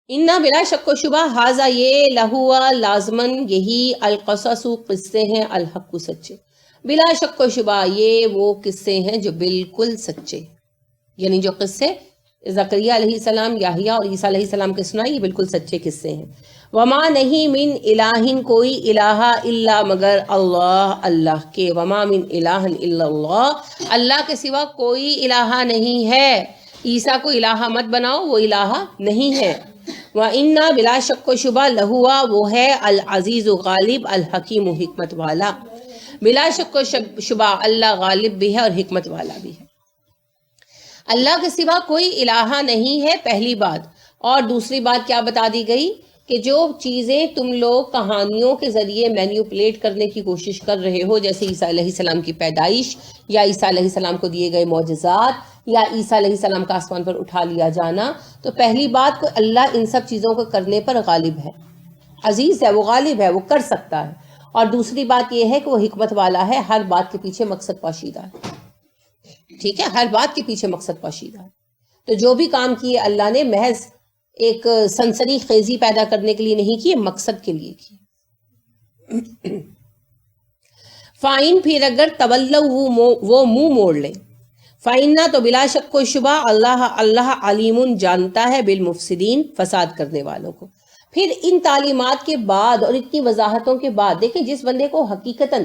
انا بلا شک و شبہ حاضہ یہ لہوا لازمن یہی القصص قصے ہیں الحق سچے، بلا شک و شبہ یہ وہ قصے ہیں جو بالکل سچے، یعنی جو قصے زکریا علیہ السلام، یحییٰ اور عیسیٰ علیہ السلام کے سنائے یہ بالکل سچے قصے ہیں۔ وما نہیں من الہ کوئی الہ الا مگر اللہ اللہ کے، وما من الہ الا اللہ اللہ کے سوا کوئی الہ نہیں ہے، عیسیٰ کو الہ مت بناؤ وہ الہ نہیں ہے۔ وَإِنَّا بلا شک و شبہ لہوا وہ ہے العزیز و غالب الحکیم و حکمت والا، بلا شک و شبہ اللہ غالب بھی ہے اور حکمت والا بھی ہے۔ اللہ کے سوا کوئی الہ نہیں ہے، پہلی بات۔ اور دوسری بات کیا بتا دی گئی کہ جو چیزیں تم لوگ کہانیوں کے ذریعے مینیپولیٹ کرنے کی کوشش کر رہے ہو، جیسے عیسیٰ علیہ السلام کی پیدائش یا عیسیٰ علیہ السلام کو دیے گئے معجزات یا عیسیٰ علیہ السلام کا آسمان پر اٹھا لیا جانا، تو پہلی بات کو اللہ ان سب چیزوں کو کرنے پر غالب ہے، عزیز ہے، وہ غالب ہے، وہ کر سکتا ہے۔ اور دوسری بات یہ ہے کہ وہ حکمت والا ہے، ہر بات کے پیچھے مقصد پوشیدہ ہے، ٹھیک ہے، ہر بات کے پیچھے مقصد پوشیدہ ہے۔ تو جو بھی کام کیے اللہ نے محض ایک سنسنی خیزی پیدا کرنے کے لیے نہیں کیے، مقصد کے لیے کیے۔ فائن پھر اگر تولو وہ منہ موڑ لیں، فائنہ تو بلا شک و شبہ اللہ علیم جانتا ہے بالمفسدین فساد کرنے والوں کو۔ پھر ان تعلیمات کے بعد اور اتنی وضاحتوں کے بعد دیکھیں جس بندے کو حقیقتاً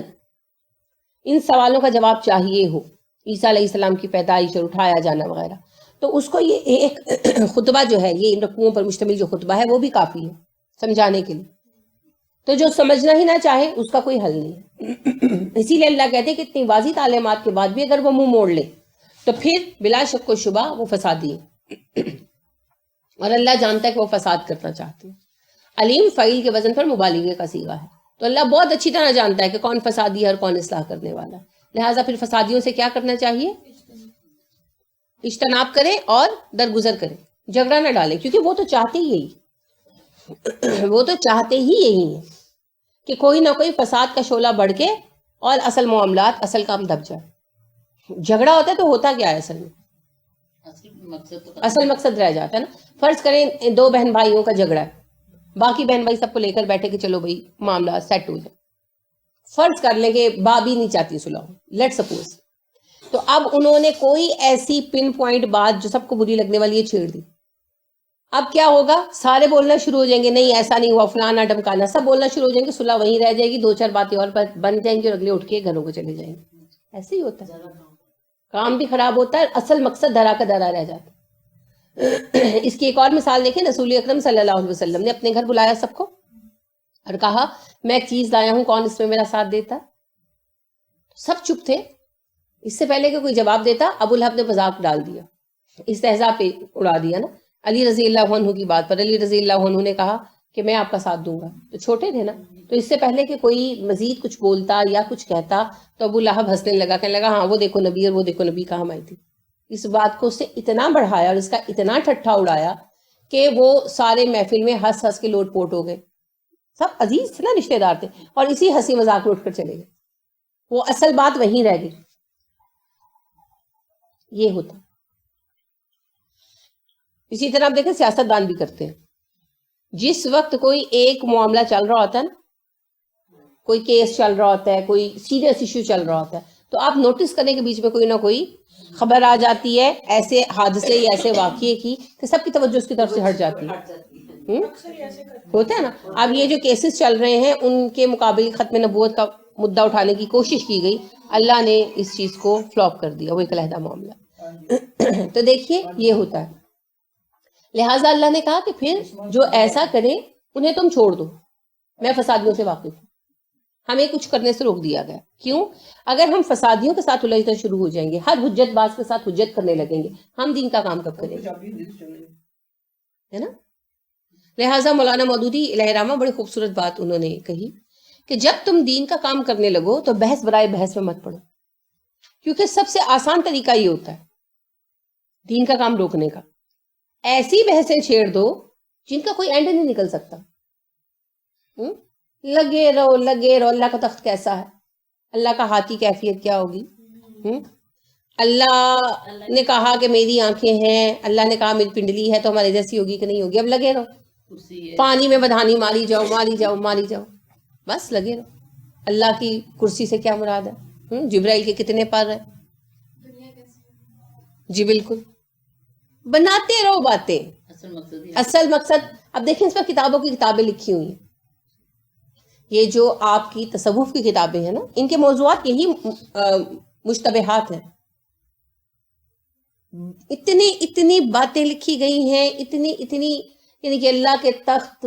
ان سوالوں کا جواب چاہیے ہو، عیسیٰ علیہ السلام کی پیدائش اور اٹھایا جانا وغیرہ، تو اس کو یہ ایک خطبہ جو ہے، یہ ان رکوعوں پر مشتمل جو خطبہ ہے وہ بھی کافی ہے سمجھانے کے لیے۔ تو جو سمجھنا ہی نہ چاہے اس کا کوئی حل نہیں ہے۔ اسی لیے اللہ کہتے ہیں کہ اتنی واضح تعلیمات کے بعد بھی اگر وہ منہ موڑ لے تو پھر بلا شک و شبہ وہ فسادی ہے، اور اللہ جانتا ہے کہ وہ فساد کرنا چاہتے ہیں۔ علیم فعیل کے وزن پر مبالغے کا صیغہ ہے، تو اللہ بہت اچھی طرح جانتا ہے کہ کون فسادی ہے اور کون اصلاح کرنے والا ہے، لہٰذا پھر فسادیوں سے کیا کرنا چاہیے؟ اجتناب کریں اور درگزر کریں، جھگڑا نہ ڈالیں، کیونکہ وہ تو چاہتے ہی یہی وہ تو چاہتے ہی یہی ہیں کہ کوئی نہ کوئی فساد کا شعلہ بڑھ کے اور اصل معاملات، اصل کام دب جائے۔ جھگڑا ہوتا ہے تو ہوتا کیا ہے اصل میں؟ اصل مقصد رہ جاتا ہے نا۔ فرض کریں دو بہن بھائیوں کا جھگڑا ہے، باقی بہن بھائی سب کو لے کر بیٹھے کہ چلو بھائی معاملہ سیٹ ہو جائے، فرض کر لیں کہ بابی نہیں چاہتی صلح، لیٹ سپوز، تو اب انہوں نے کوئی ایسی پن پوائنٹ بات جو سب کو بری لگنے والی ہے چھیڑ دی، اب کیا ہوگا؟ سارے بولنا شروع ہو جائیں گے، نہیں ایسا نہیں ہوا، فلانا ڈمکانا، سب بولنا شروع ہو جائیں گے، صلح وہیں رہ جائے گی، دو چار باتیں اور بن جائیں گی اور اگلے اٹھ کے گھروں کو چلے جائیں گے۔ ایسے ہی ہوتا ہے، کام بھی خراب ہوتا ہے، اصل مقصد دھرا کا دھرا رہ جاتا ہے۔ اس کی ایک اور مثال دیکھیں، رسول اکرم صلی اللہ علیہ وسلم نے اپنے گھر بلایا سب کو اور کہا میں ایک چیز لایا ہوں، کون اس میں میرا ساتھ دیتا؟ سب چپ تھے۔ اس سے پہلے کہ کوئی جواب دیتا، ابو لہب نے مذاق ڈال دیا، استہزاء پہ اڑا دیا نا، علی رضی اللہ عنہ کی بات پر علی رضی اللہ عنہ نے کہا کہ میں آپ کا ساتھ دوں گا، تو چھوٹے تھے نا، تو اس سے پہلے کہ کوئی مزید کچھ بولتا یا کچھ کہتا تو ابو لہب ہنسنے لگا، کہنے لگا ہاں وہ دیکھو نبی اور وہ دیکھو نبی کہاں آئی تھی۔ اس بات کو اس سے اتنا بڑھایا اور اس کا اتنا ٹھٹھا اڑایا کہ وہ سارے محفل میں ہنس ہنس کے لوٹ پوٹ ہو گئے، سب عزیز تھے نا، رشتے دار تھے، اور اسی ہنسی مذاق میں اٹھ کر چلے گئے، وہ اصل بات وہیں رہ گئی۔ یہ ہوتا اسی طرح آپ دیکھیں سیاست دان بھی کرتے ہیں، جس وقت کوئی ایک معاملہ چل رہا ہوتا ہے نا، کوئی کیس چل رہا ہوتا ہے، کوئی سیریس ایشو چل رہا ہوتا ہے، تو آپ نوٹس کرنے کے بیچ میں کوئی نہ کوئی خبر آ جاتی ہے ایسے حادثے یا ایسے واقعے کی کہ سب کی توجہ اس کی طرف سے ہٹ جاتی ہے، ہوتا ہے نا۔ اب یہ جو کیسز چل رہے ہیں ان کے مقابل ختم نبوت کا مدعا اٹھانے کی کوشش کی گئی، اللہ نے اس چیز کو فلاپ کر دیا، وہ ایک علیحدہ معاملہ۔ تو دیکھیے یہ ہوتا ہے، لہٰذا اللہ نے کہا کہ پھر جو ایسا کریں انہیں تم چھوڑ دو، میں فسادیوں سے واقف ہوں۔ ہمیں کچھ کرنے سے روک دیا گیا، کیوں؟ اگر ہم فسادیوں کے ساتھ الجھنا شروع ہو جائیں گے، ہر حجت باز کے ساتھ حجت کرنے لگیں گے، ہم دین کا کام کب کریں گے؟ ہے نا۔ لہٰذا مولانا مودودی علیہ رحمہ بڑی خوبصورت بات انہوں نے کہی کہ جب تم دین کا کام کرنے لگو تو بحث برائے بحث میں مت پڑو، کیونکہ سب سے آسان طریقہ یہ ہوتا ہے دین کا کام روکنے کا۔ ایسی بحثیں چھیڑ دو جن کا کوئی اینڈ نہیں نکل سکتا، لگے رہو لگے رہو، اللہ کا تخت کیسا ہے، اللہ کا ہاتھی کیفیت کیا ہوگی، اللہ نے کہا کہ میری آنکھیں ہیں، اللہ نے کہا میری پنڈلی ہے تو ہمارے جیسی ہوگی کہ نہیں ہوگی، اب لگے رہو۔ پانی میں بدھانی ماری جاؤ ماری جاؤ ماری جاؤ، بس لگے رہو. اللہ کی کرسی سے کیا مراد ہے؟ جبرائیل کے کتنے پر ہیں؟ جی بالکل، بناتے رہو باتیں. اصل مقصد اب دیکھیں اس پر کتابوں کی کتابیں لکھی ہوئی ہیں. یہ جو آپ کی تصوف کی کتابیں ہیں نا، ان کے موضوعات یہی مشتبہات ہیں. اتنی باتیں لکھی گئی ہیں، اتنی یعنی کہ اللہ کے تخت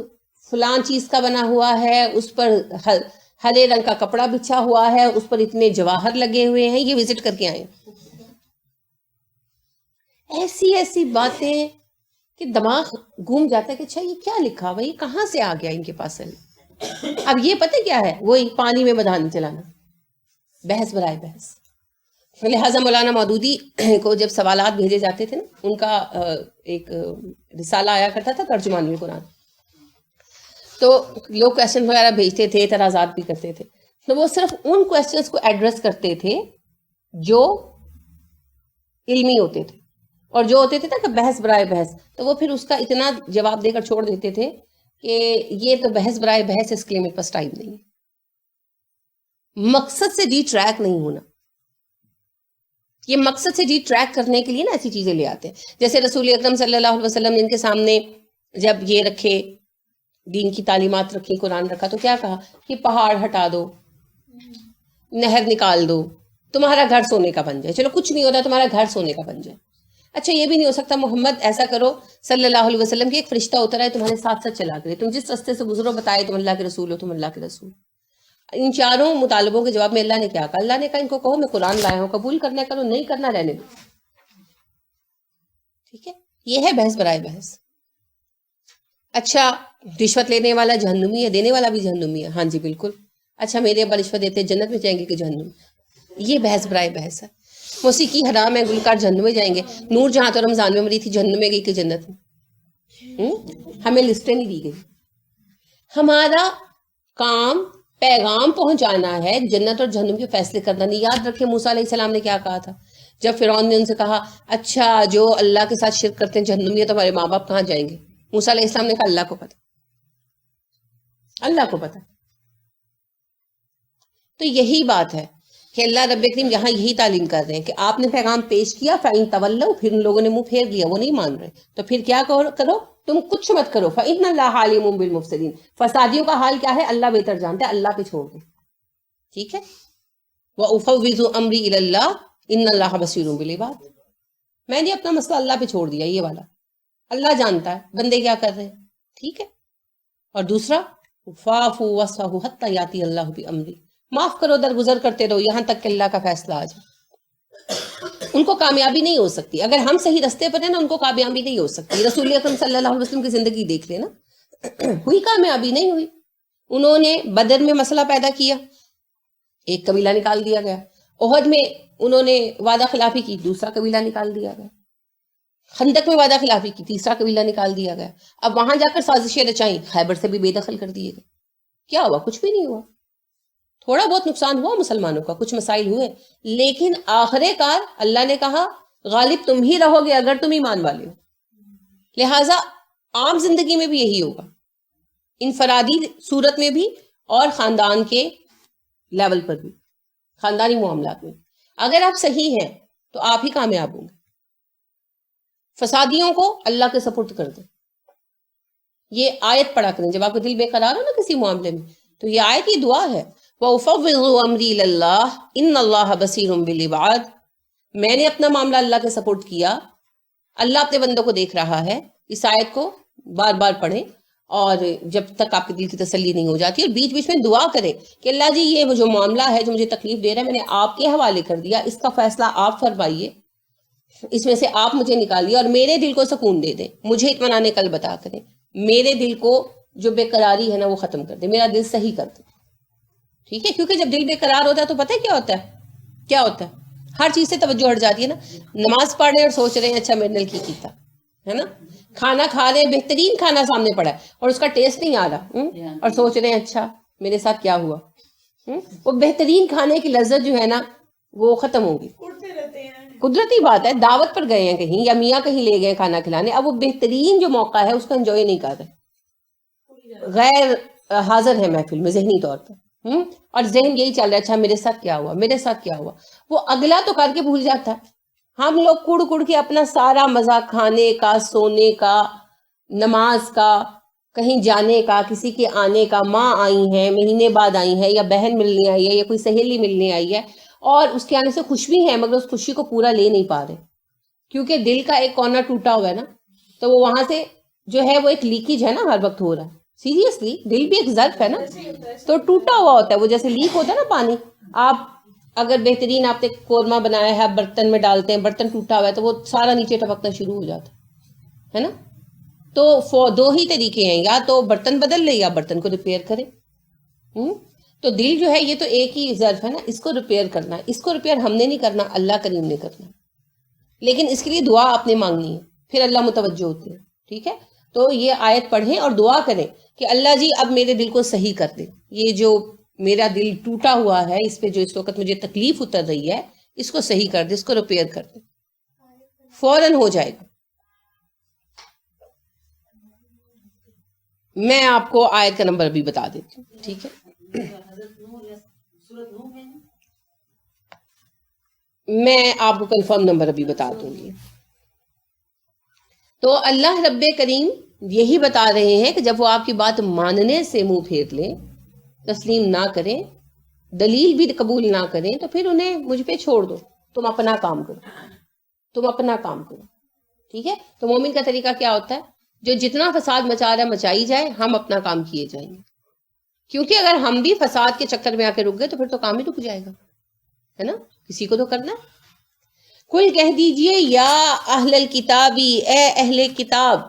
فلان چیز کا بنا ہوا ہے، اس پر ہرے رنگ کا کپڑا بچھا ہوا ہے، اس پر اتنے جواہر لگے ہوئے ہیں. یہ وزٹ کر کے آئے. ایسی باتیں کہ دماغ گھوم جاتا ہے کہ اچھا یہ کیا لکھا ہوا، یہ کہاں سے آ گیا ان کے پاس. اب یہ پتہ کیا ہے؟ وہی پانی میں بدھانی چلانا، بحث برائے بحث. لہٰذا مولانا مودودی کو جب سوالات بھیجے جاتے تھے نا، ان کا ایک رسالہ آیا کرتا تھا ترجمان القرآن، تو لوگ کویشچن وغیرہ بھیجتے تھے، اعتراضات بھی کرتے تھے، تو وہ صرف ان کویشچنس کو ایڈریس کرتے تھے جو علمی ہوتے تھے، اور جو ہوتے تھے نا کہ بحث برائے بحث، تو وہ پھر اس کا اتنا جواب دے کر چھوڑ دیتے تھے کہ یہ تو بحث برائے بحث، اس کے لیے میرے پاس ٹائم نہیں ہے. مقصد سے ڈی ٹریک نہیں ہونا. یہ مقصد سے ڈی ٹریک کرنے کے لیے نا ایسی چیزیں لے آتے ہیں. جیسے رسول اکرم صلی اللہ علیہ وسلم نے ان کے سامنے جب یہ رکھے، دین کی تعلیمات رکھی، قرآن رکھا، تو کیا کہا کہ پہاڑ ہٹا دو، نہر نکال دو، تمہارا گھر سونے کا بن جائے. چلو کچھ نہیں ہوتا، تمہارا گھر سونے کا بن جائے. اچھا یہ بھی نہیں ہو سکتا محمد ایسا کرو صلی اللہ علیہ وسلم کہ ایک فرشتہ اترا ہے تمہارے ساتھ ساتھ چلا کرے، تم جس رستے سے گزرو بتائے تم اللہ کے رسول ہو، تم اللہ کے رسول. ان چاروں مطالبوں کے جواب میں اللہ نے کیا کہا؟ اللہ نے کہا ان کو کہو میں قرآن لایا ہوں، قبول کرنا کرو، نہیں کرنا رہنے دو. ٹھیک ہے، یہ ہے بحث برائے بحث. اچھا رشوت لینے والا جہنمی ہے، دینے والا بھی جہنمی ہے. ہاں جی بالکل. اچھا میرے ابا رشوت دیتے جنت میں جائیں گے کہ جہنم؟ یہ بحث برائے بحث ہے. موسیقی حرام ہے، گلوکار جہنم میں جائیں گے. نور جہاں تو رمضان میں مری تھی، جہنم میں گئی کہ جنت میں؟ ہمیں لسٹیں نہیں دی گئی. ہمارا کام پیغام پہنچانا ہے، جنت اور جہنم کے فیصلے کرنا نہیں. یاد رکھیں موسیٰ علیہ السلام نے کیا کہا تھا جب فرعون نے ان سے کہا اچھا جو اللہ کے ساتھ شرک کرتے ہیں جہنمی ہے، تو ہمارے ماں باپ کہاں جائیں گے؟ موسیٰ علیہ السلام نے کہا اللہ کو پتہ، اللہ کو پتہ. تو یہی بات ہے کہ اللہ رب کریم یہاں یہی تعلیم کر رہے ہیں کہ آپ نے پیغام پیش کیا، فَإِن تَوَلَّوْا، پھر ان لوگوں نے منہ پھیر لیا، وہ نہیں مان رہے، تو پھر کیا کرو؟ تم کچھ مت کرو. فَإِنَّ اللَّهَ عَلِيمٌ بِالْمُفْسِدِينَ، فسادیوں کا حال کیا ہے اللہ بہتر جانتا ہے، اللہ پہ چھوڑ دیں. ٹھیک ہے. وَأُفَوِّضُ أَمْرِي إِلَى اللَّهِ إِنَّ اللَّهَ بَصِيرٌ بِالْعِبَادِ، میں نے اپنا مسئلہ اللہ پہ چھوڑ دیا، یہ والا اللہ جانتا ہے بندے کیا کر رہے ہیں. ٹھیک ہے. اور دوسرا فَاعْفُوا وَاصْفَحُوا حَتَّى يَأْتِيَ اللَّهُ بِأَمْرِهِ، معاف کرو، درگزر کرتے رہو یہاں تک کہ اللہ کا فیصلہ آ جائے. ان کو کامیابی نہیں ہو سکتی اگر ہم صحیح رستے پر ہیں نا، ان کو کامیابی نہیں ہو سکتی. رسول اکرم صلی اللہ علیہ وسلم کی زندگی دیکھ لینا، ہوئی کامیابی نہیں ہوئی. انہوں نے بدر میں مسئلہ پیدا کیا، ایک قبیلہ نکال دیا گیا. احد میں انہوں نے وعدہ خلافی کی، دوسرا قبیلہ نکال دیا گیا. خندق میں وعدہ خلافی کی، تیسرا قبیلہ نکال دیا گیا. اب وہاں جا کر سازشیں رچائیں، خیبر سے بھی بے دخل کر دیے گئے. کیا ہوا؟ کچھ بھی نہیں ہوا. تھوڑا بہت نقصان ہوا مسلمانوں کا، کچھ مسائل ہوئے، لیکن آخر کار اللہ نے کہا غالب تم ہی رہو گے اگر تم ایمان والے ہو. لہٰذا عام زندگی میں بھی یہی ہوگا، انفرادی صورت میں بھی اور خاندان کے لیول پر بھی، خاندانی معاملات میں. اگر آپ صحیح ہیں تو آپ ہی کامیاب ہوں گے. فسادیوں کو اللہ کے سپرد کر دیں. یہ آیت پڑھا کریں جب آپ کا دل بے قرار ہو نا کسی معاملے میں، تو یہ آیت کی دعا ہے، وَأُفَوِّضُ أَمْرِي إِلَى اللَّهِ إِنَّ اللَّهَ بَصِيرٌ بِالْعِبَادِ. میں نے اپنا معاملہ اللہ کے سپورٹ کیا، اللہ اپنے بندوں کو دیکھ رہا ہے. اس آیت کو بار بار پڑھیں اور جب تک آپ کے دل کی تسلی نہیں ہو جاتی، اور بیچ بیچ میں دعا کریں کہ اللہ جی یہ جو معاملہ ہے جو مجھے تکلیف دے رہا ہے میں نے آپ کے حوالے کر دیا، اس کا فیصلہ آپ فرمائیے، اس میں سے آپ مجھے نکالیے اور میرے دل کو سکون دے دیں، مجھے اطمینان قلب عطا کریں، میرے دل کو جو بے قراری ہے نا وہ ختم کر دیں، میرا دل صحیح کر دیں. ٹھیک ہے. کیونکہ جب دل بے قرار ہوتا ہے تو پتہ ہے کیا ہوتا ہے ہر چیز سے توجہ ہٹ جاتی ہے نا. نماز پڑھ رہے ہیں اور سوچ رہے ہیں اچھا میرے نل کی کیتا ہے نا، کھانا کھا رہے ہیں بہترین کھانا سامنے پڑا ہے اور اس کا ٹیسٹ نہیں آ رہا، اور سوچ رہے ہیں اچھا میرے ساتھ کیا ہوا. وہ بہترین کھانے کی لذت جو ہے نا وہ ختم ہوگی. قدرتی بات ہے، دعوت پر گئے ہیں کہیں یا میاں کہیں لے گئے کھانا کھلانے، اب وہ بہترین جو موقع ہے اس کو انجوائے نہیں کر رہے. غیر حاضر ہے محفل میں ذہنی طور پر، اور ذہن یہی چل رہا ہے اچھا میرے ساتھ کیا ہوا، میرے ساتھ کیا ہوا، وہ اگلا تو کر کے بھول جاتا ہے۔ ہم لوگ کڑ کڑ کے اپنا سارا مزہ کھانے کا، سونے کا، نماز کا، کہیں جانے کا، کسی کے آنے کا، ماں آئی ہیں مہینے بعد آئی ہیں، یا بہن ملنے آئی ہے، یا کوئی سہیلی ملنے آئی ہے، اور اس کے آنے سے خوش بھی ہیں مگر اس خوشی کو پورا لے نہیں پا رہے، کیونکہ دل کا ایک کونا ٹوٹا ہوا ہے نا، تو وہ وہاں سے جو ہے وہ ایک لیکیج ہے نا، ہر وقت ہو رہا ہے۔ سیریسلی دل بھی ایک ظرف ہے نا، تو ٹوٹا ہوا ہوتا ہے، وہ جیسے لیک ہوتا ہے نا پانی۔ آپ اگر بہترین آپ نے قورمہ بنایا ہے، آپ برتن میں ڈالتے ہیں، برتن ٹوٹا ہوا ہے تو وہ سارا نیچے ٹپکنا شروع ہو جاتا ہے نا۔ تو دو ہی طریقے ہیں، یا تو برتن بدل لے یا برتن کو ریپیئر کرے۔ تو دل جو ہے یہ تو ایک ہی ظرف ہے نا، اس کو ریپیئر کرنا ہے، اس کو ریپیئر ہم نے نہیں کرنا، اللہ کریم نے کرنا ہے، لیکن اس کے لیے دعا آپ نے مانگنی ہے، پھر اللہ متوجہ ہوتے ہیں، ٹھیک ہے۔ تو یہ آیت پڑھیں اور دعا کریں کہ اللہ جی اب میرے دل کو صحیح کر دے، یہ جو میرا دل ٹوٹا ہوا ہے، اس پہ جو اس وقت مجھے تکلیف اتر رہی ہے، اس کو صحیح کر دے، اس کو ریپیئر کر دے، فوراً ہو جائے گا۔ میں آپ کو آیت کا نمبر بھی بتا دیتی ہوں، ٹھیک ہے۔ میں آپ کو کنفرم نمبر ابھی بتا دوں گی۔ تو اللہ رب کریم یہی بتا رہے ہیں کہ جب وہ آپ کی بات ماننے سے منہ پھیر لیں، تسلیم نہ کریں، دلیل بھی قبول نہ کریں، تو پھر انہیں مجھ پہ چھوڑ دو، تم اپنا کام کرو، تم اپنا کام کرو، ٹھیک ہے۔ تو مومن کا طریقہ کیا ہوتا ہے؟ جو جتنا فساد مچا رہا ہے مچائی جائے، ہم اپنا کام کیے جائیں گے، کیونکہ اگر ہم بھی فساد کے چکر میں آ کے رک گئے تو پھر تو کام ہی رک جائے گا، ہے نا، کسی کو تو کرنا ہے۔ کل کہہ دیجئے یا اہل الکتابی، اے اہل کتاب،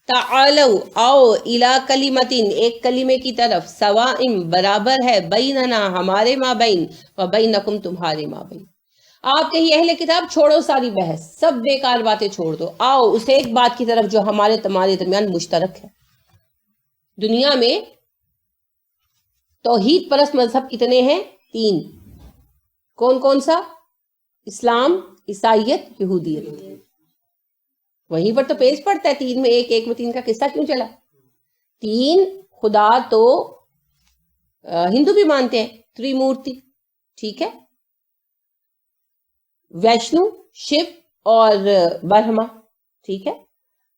تعالو آؤ، الی کلمتن، ایک کلمے کی طرف، سوائم برابر ہے، بیننا ہمارے ماں بین، و بینکم تمہارے ماں بین۔ آپ کہیں اہل کتاب چھوڑو ساری بحث، سب بیکار باتیں چھوڑ دو، آؤ اس ایک بات کی طرف جو ہمارے تمہارے درمیان مشترک ہے۔ دنیا میں توحید پرست مذہب کتنے ہیں؟ 3۔ کون کون سا؟ اسلام، عیسائیت، یہودیت۔ وہیں پر تو پیج پڑتا ہے 3 میں 1، 1 میں 3 کا قصہ کیوں چلا؟ 3 خدا تو ہندو بھی مانتے ہیں، تریمورتی، ٹھیک ہے، ویشنو، شیو اور برہما، ٹھیک ہے،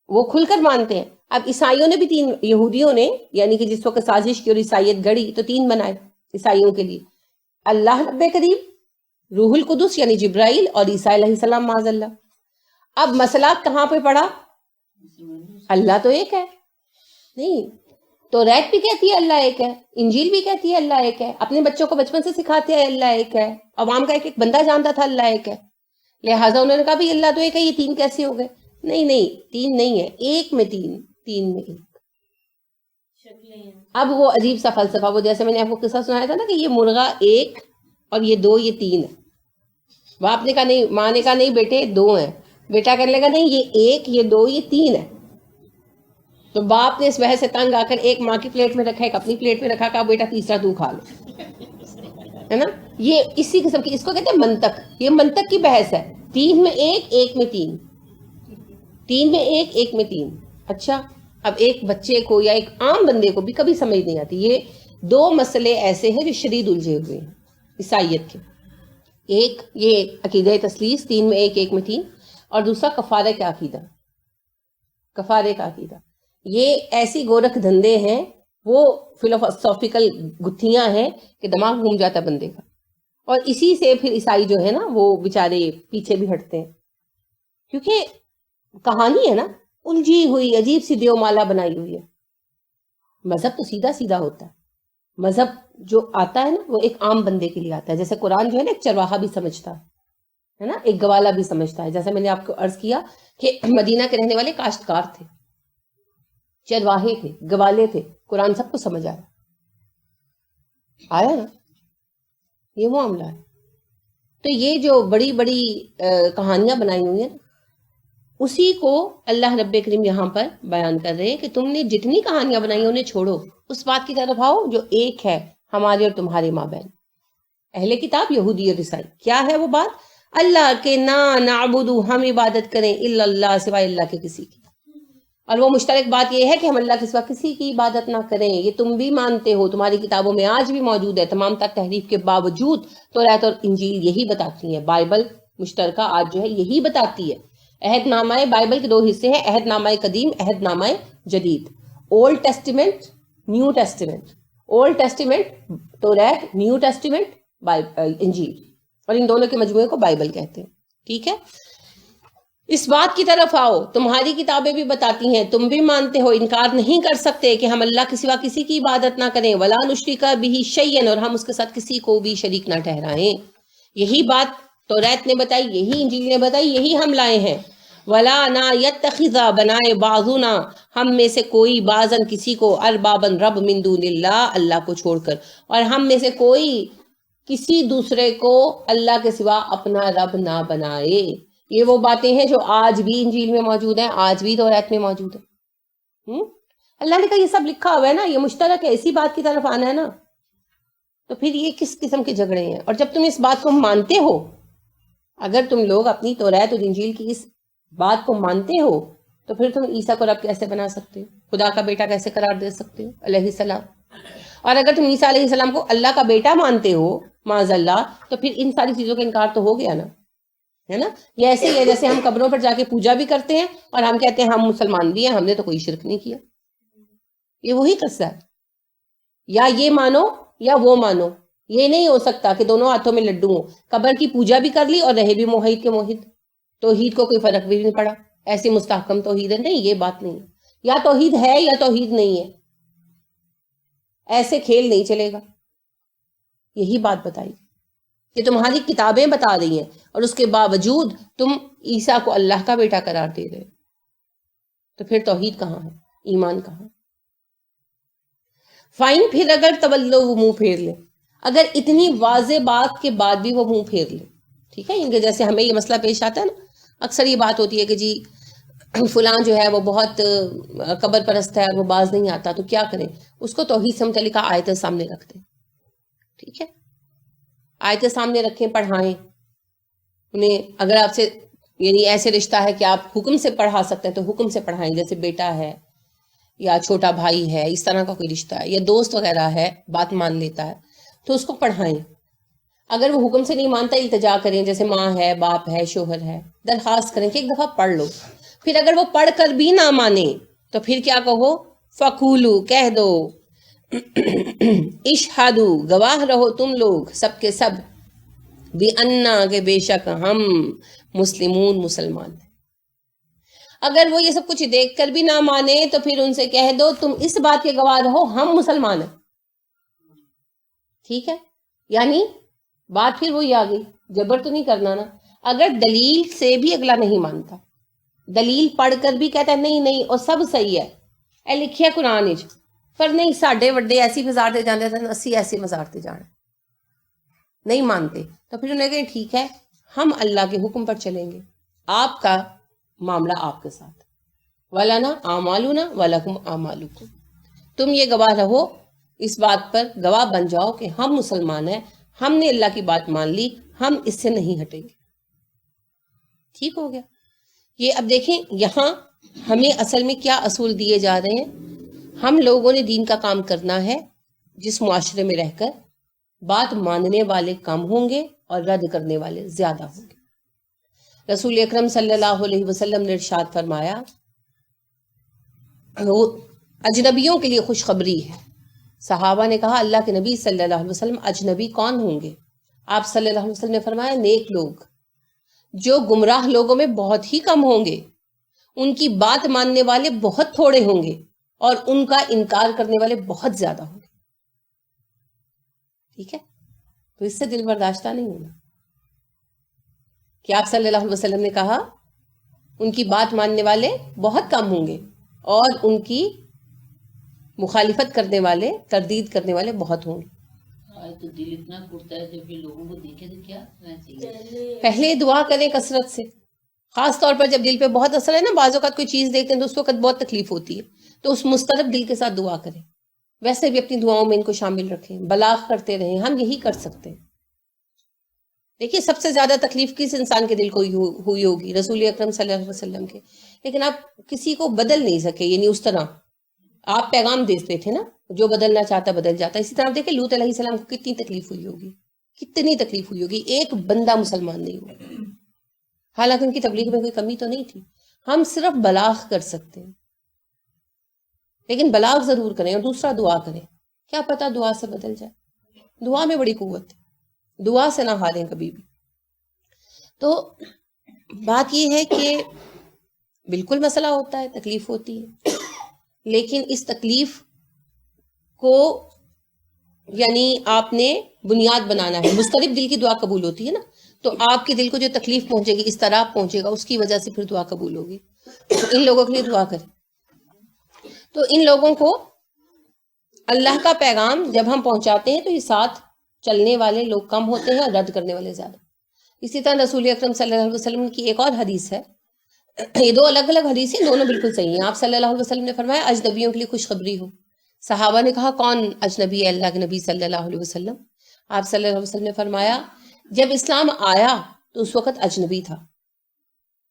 وہ کھل کر مانتے ہیں۔ اب عیسائیوں نے بھی 3، یہودیوں نے یعنی کہ جس وقت سازش کی اور عیسائیت گڑی تو 3 بنائے عیسائیوں کے لیے، اللہ رب کریم، روح القدس یعنی جبرائیل، اور عیسیٰ علیہ السلام معاذ اللہ۔ اب مسئلہ کہاں پہ پڑا؟ اللہ تو ایک ہے، نہیں تو ریت بھی کہتی ہے اللہ ایک ہے، انجیل بھی کہتی ہے اللہ ایک ہے، اپنے بچوں کو بچپن سے سکھاتے ہیں اللہ ایک ہے، عوام کا ایک ایک بندہ جانتا تھا اللہ ایک ہے، لہٰذا انہوں نے کہا بھی اللہ تو ایک ہے، یہ 3 کیسے ہو گئے؟ نہیں 3 نہیں ہے، 1 میں 3، 3 میں 1۔ اب وہ عجیب سا فلسفہ، وہ جیسے میں نے آپ کو قصہ سنایا تھا نا کہ یہ مرغا 1 اور یہ 2، یہ 3 ہے، باپ نے کہا نہیں، ماں نے کہا نہیں بیٹے 2 ہیں، بیٹا کہنے لگا نہیں یہ 1، یہ 2، یہ 3 ہے، تو باپ نے اس بحث سے تنگ آ کر ایک ماں کی پلیٹ میں رکھا، ایک اپنی پلیٹ میں رکھا، کہا بیٹا تیسرا تو کھا لو، ہے نا۔ یہ اسی قسم کی، اس کو کہتے ہیں منطق، یہ منطق کی بحث ہے، 3 میں 1، 1 میں 3، 3 میں 1، 1 میں 3۔ اچھا اب ایک بچے کو یا ایک عام بندے کو بھی کبھی سمجھ نہیں آتی، یہ 2 مسئلے ایسے ہیں جو شدید الجھے ہوئے ہیں عیسائیت کے، ایک یہ عقیدہ تثلیث 3 میں 1، 1 میں 3، اور دوسرا کفارے کا عقیدہ، کفارے کا عقیدہ۔ یہ ایسی گورکھ دھندے ہیں، وہ فلسافیکل گتھیاں ہیں کہ دماغ گھوم جاتا ہے بندے کا، اور اسی سے پھر عیسائی جو ہے نا وہ بیچارے پیچھے بھی ہٹتے ہیں، کیونکہ کہانی ہے نا الجھی ہوئی، عجیب سی دیو مالا بنائی ہوئی ہے۔ مذہب تو سیدھا سیدھا ہوتا ہے، مذہب جو آتا ہے نا وہ ایک عام بندے کے لیے آتا ہے، جیسے قرآن جو ہے نا ایک چرواہا بھی سمجھتا ہے نا، ایک گوالا بھی سمجھتا ہے، جیسا میں نے آپ کو عرض کیا کہ مدینہ کے رہنے والے کاشتکار تھے، چرواہے تھے، گوالے تھے، قرآن سب کو سمجھ آیا نا، یہ وہ معاملہ ہے۔ تو یہ جو بڑی بڑی کہانیاں بنائی ہوئی ہیں اسی کو اللہ رب کریم یہاں پر بیان کر رہے ہیں کہ تم نے جتنی کہانیاں بنائی ہیں انہیں چھوڑو، اس بات کی طرف آؤ جو ایک ہے ہمارے اور تمہارے مابین، اہل کتاب، یہودی اور عیسائی۔ کیا ہے وہ بات؟ اللہ کے نا نعبدو، ہم عبادت کریں، الا اللہ، سوائے اللہ کے کسی کی، اور وہ مشترک بات یہ ہے کہ ہم اللہ کے سوا کسی کی عبادت نہ کریں. یہ تم بھی مانتے ہو, تمہاری کتابوں میں آج بھی موجود ہے, تمام تر تحریف کے باوجود توریت اور انجیل یہی بتاتی ہیں. بائبل مشترکہ آج جو ہے یہی بتاتی ہے. عہد نامہ بائبل کے 2 حصے ہیں, عہد نامہ قدیم, عہد نامہ جدید. Old testament, new testament. Old testament توریت, نیو ٹیسٹیمنٹ انجیل, اور ان دونوں کے مجموعے کو بائبل کہتے ہیں. ٹھیک ہے, اس بات کی طرف آؤ, تمہاری کتابیں بھی بتاتی ہیں, تم بھی مانتے ہو, انکار نہیں کر سکتے کہ ہم اللہ کے سوا کسی کی عبادت نہ کریں. ولا نشرک بہ شیئا, اور ہم اس کے ساتھ کسی کو بھی شریک نہ ٹھہرائیں. یہی بات توریت نے بتائی, یہی انجیل نے بتائی, یہی ہم لائے ہیں. ولا نہ یتخذ, بنائے بعضنا, ہم میں سے کوئی, بعضن کسی کو, اربابن رب, من دون اللہ, اللہ کو چھوڑ کر, اور ہم میں سے کوئی کسی دوسرے کو اللہ کے سوا اپنا رب نہ بنائے. یہ وہ باتیں ہیں جو آج بھی انجیل میں موجود ہیں, آج بھی توریت میں موجود ہیں. اللہ نے کہا یہ سب لکھا ہوا ہے نا, یہ مشترک ہے, اسی بات کی طرف آنا ہے نا. تو پھر یہ کس قسم کے جھگڑے ہیں؟ اور جب تم اس بات کو مانتے ہو, اگر تم لوگ اپنی توریت اور انجیل کی اس بات کو مانتے ہو, تو پھر تم عیسیٰ کو رب کیسے بنا سکتے ہو, خدا کا بیٹا کیسے قرار دے سکتے ہو علیہ السلام؟ اور اگر تم عیسیٰ علیہ السلام کو اللہ کا بیٹا مانتے ہو معاذ اللہ, تو پھر ان ساری چیزوں کا انکار تو ہو گیا نا, ہے نا. یہ ایسے ہی ہے جیسے ہم قبروں پر جا کے پوجا بھی کرتے ہیں اور ہم کہتے ہیں ہم مسلمان بھی ہیں, ہم نے تو کوئی شرک نہیں کیا. یہ وہی قصہ ہے, یا یہ مانو یا وہ مانو, یہ نہیں ہو سکتا کہ دونوں ہاتھوں میں لڈو ہوں. قبر کی پوجا بھی کر لی اور رہے بھی موحد کے موحد, توحید کو کوئی فرق بھی نہیں پڑا. ایسی مستحکم توحید ہے نہیں, یہ بات نہیں ہے. یا توحید ہے یا توحید نہیں ہے, ایسے کھیل نہیں چلے گا. یہی بات بتائی کہ تمہاری کتابیں بتا رہی ہیں, اور اس کے باوجود تم عیسیٰ کو اللہ کا بیٹا قرار دے رہے. تو پھر توحید کہاں ہے, ایمان کہاں؟ فائن, پھر اگر تولو, وہ منہ پھیر لے, اگر اتنی واضح بات کے بعد بھی وہ منہ پھیر لے. ٹھیک ہے, ان کے جیسے ہمیں یہ مسئلہ پیش آتا ہے نا, اکثر یہ بات ہوتی ہے کہ جی فلاں جو ہے وہ بہت قبر پرست ہے, وہ باز نہیں آتا, تو کیا کریں؟ اس کو توحید سے متعلقہ آیتیں سامنے رکھ دیں. ٹھیک ہے, آیتیں سامنے رکھیں, پڑھائیں انہیں. اگر آپ سے یعنی ایسے رشتہ ہے کہ آپ حکم سے پڑھا سکتے ہیں تو حکم سے پڑھائیں, جیسے بیٹا ہے یا چھوٹا بھائی ہے, اس طرح کا کوئی رشتہ ہے, یا دوست وغیرہ ہے, بات مان لیتا ہے, تو اس کو پڑھائیں. اگر وہ حکم سے نہیں مانتا, التجا کریں, جیسے ماں ہے, باپ ہے, شوہر ہے, درخواست کریں کہ ایک دفعہ پڑھ لو. پھر اگر وہ پڑھ کر بھی نہ مانے تو پھر کیا کہو؟ فقولو, کہہ دو, اشہدو, گواہ رہو تم لوگ سب کے سب, بِأَنَّا, کہ بے شک ہم, مسلمون, مسلمان ہیں. اگر وہ یہ سب کچھ دیکھ کر بھی نہ مانے تو پھر ان سے کہہ دو تم اس بات کے گواہ رہو ہم مسلمان ہیں. ٹھیک ہے, یعنی بات پھر وہی آ گئی, جبر تو نہیں کرنا نا. اگر دلیل سے بھی اگلا نہیں مانتا, دلیل پڑھ کر بھی کہتا ہے نہیں نہیں اور سب صحیح ہے, اے لکھیا قرآن وچ, پر نہیں ساڈے وڈے ایسی مزارتے جاندے تھے, اسی ایسے مزارتے جانا, نہیں مانتے, تو پھر انہیں کہیں ٹھیک ہے ہم اللہ کے حکم پر چلیں گے, آپ کا معاملہ آپ کے ساتھ, وَلَنَا أَعْمَالُنَا وَلَكُمْ أَعْمَالُكُمْ. تم یہ گواہ رہو, اس بات پر گواہ بن جاؤ کہ ہم مسلمان ہیں, ہم نے اللہ کی بات مان لی, ہم اس سے نہیں ہٹیں گے. ٹھیک ہو گیا. یہ اب دیکھیں یہاں ہمیں اصل میں کیا اصول دیے جا رہے ہیں. ہم لوگوں نے دین کا کام کرنا ہے جس معاشرے میں رہ کر بات ماننے والے کم ہوں گے اور رد کرنے والے زیادہ ہوں گے. رسول اکرم صلی اللہ علیہ وسلم نے ارشاد فرمایا, وہ اجنبیوں کے لیے خوشخبری ہے. صحابہ نے کہا اللہ کے نبی صلی اللہ علیہ وسلم اجنبی کون ہوں گے؟ آپ صلی اللہ علیہ وسلم نے فرمایا نیک لوگ, جو گمراہ لوگوں میں بہت ہی کم ہوں گے, ان کی بات ماننے والے بہت تھوڑے ہوں گے, اور ان کا انکار کرنے والے بہت زیادہ ہوں گے. ٹھیک ہے, تو اس سے دل برداشتہ نہیں ہونا کہ آپ صلی اللہ علیہ وسلم نے کہا ان کی بات ماننے والے بہت کم ہوں گے اور ان کی مخالفت کرنے والے, تردید کرنے والے بہت ہوں گے. تو دل اتنا ٹوٹتا ہے جب یہ لوگوں کو دیکھے تو کیا کرنا چاہیے؟ پہلے دعا کریں کثرت سے, خاص طور پر جب دل پہ بہت اثر ہے نا, بعض اوقات کوئی چیز دیکھتے ہیں تو اس وقت بہت تکلیف ہوتی ہے, تو اس مسترب دل کے ساتھ دعا کریں. ویسے بھی اپنی دعاؤں میں ان کو شامل رکھیں, بلاغ کرتے رہیں, ہم یہی کر سکتے ہیں. دیکھیے سب سے زیادہ تکلیف کس انسان کے دل کو ہوئی ہوگی؟ رسول اکرم صلی اللہ علیہ وسلم کے. لیکن آپ کسی کو بدل نہیں سکے، یعنی اس طرح آپ پیغام دیتے تھے نا، جو بدلنا چاہتا بدل جاتا. اسی طرح دیکھیں لوط علیہ السلام کو کتنی تکلیف ہوئی ہوگی، کتنی تکلیف ہوئی ہوگی، ایک بندہ مسلمان نہیں ہوا. حالانکہ ان کی تبلیغ میں کوئی کمی تو نہیں تھی. ہم صرف بلاغ کر سکتے ہیں، لیکن بلاغ ضرور کریں. اور دوسرا دعا کریں، کیا پتا دعا سے بدل جائے. دعا میں بڑی قوت ہے، دعا سے نہ ہاریں کبھی بھی. تو بات یہ ہے کہ بالکل مسئلہ ہوتا ہے، تکلیف ہوتی ہے، لیکن اس تکلیف کو یعنی آپ نے بنیاد بنانا ہے. مضطرب دل کی دعا قبول ہوتی ہے نا، تو آپ کے دل کو جو تکلیف پہنچے گی، اس طرح پہنچے گا، اس کی وجہ سے پھر دعا قبول ہوگی. تو ان لوگوں کے لیے دعا کریں. تو ان لوگوں کو اللہ کا پیغام جب ہم پہنچاتے ہیں تو یہ ساتھ چلنے والے لوگ کم ہوتے ہیں اور رد کرنے والے زیادہ. اسی طرح رسول اکرم صلی اللہ علیہ وسلم کی ایک اور حدیث ہے، یہ دو الگ الگ حدیثیں، دونوں بالکل صحیح ہیں. آپ صلی اللہ علیہ وسلم نے فرمایا اجنبیوں کے لیے خوشخبری ہو. صحابہ نے کہا کون اجنبی ہے اللہ کے نبی صلی اللہ علیہ وسلم؟ آپ صلی اللہ علیہ وسلم نے فرمایا جب اسلام آیا تو اس وقت اجنبی تھا.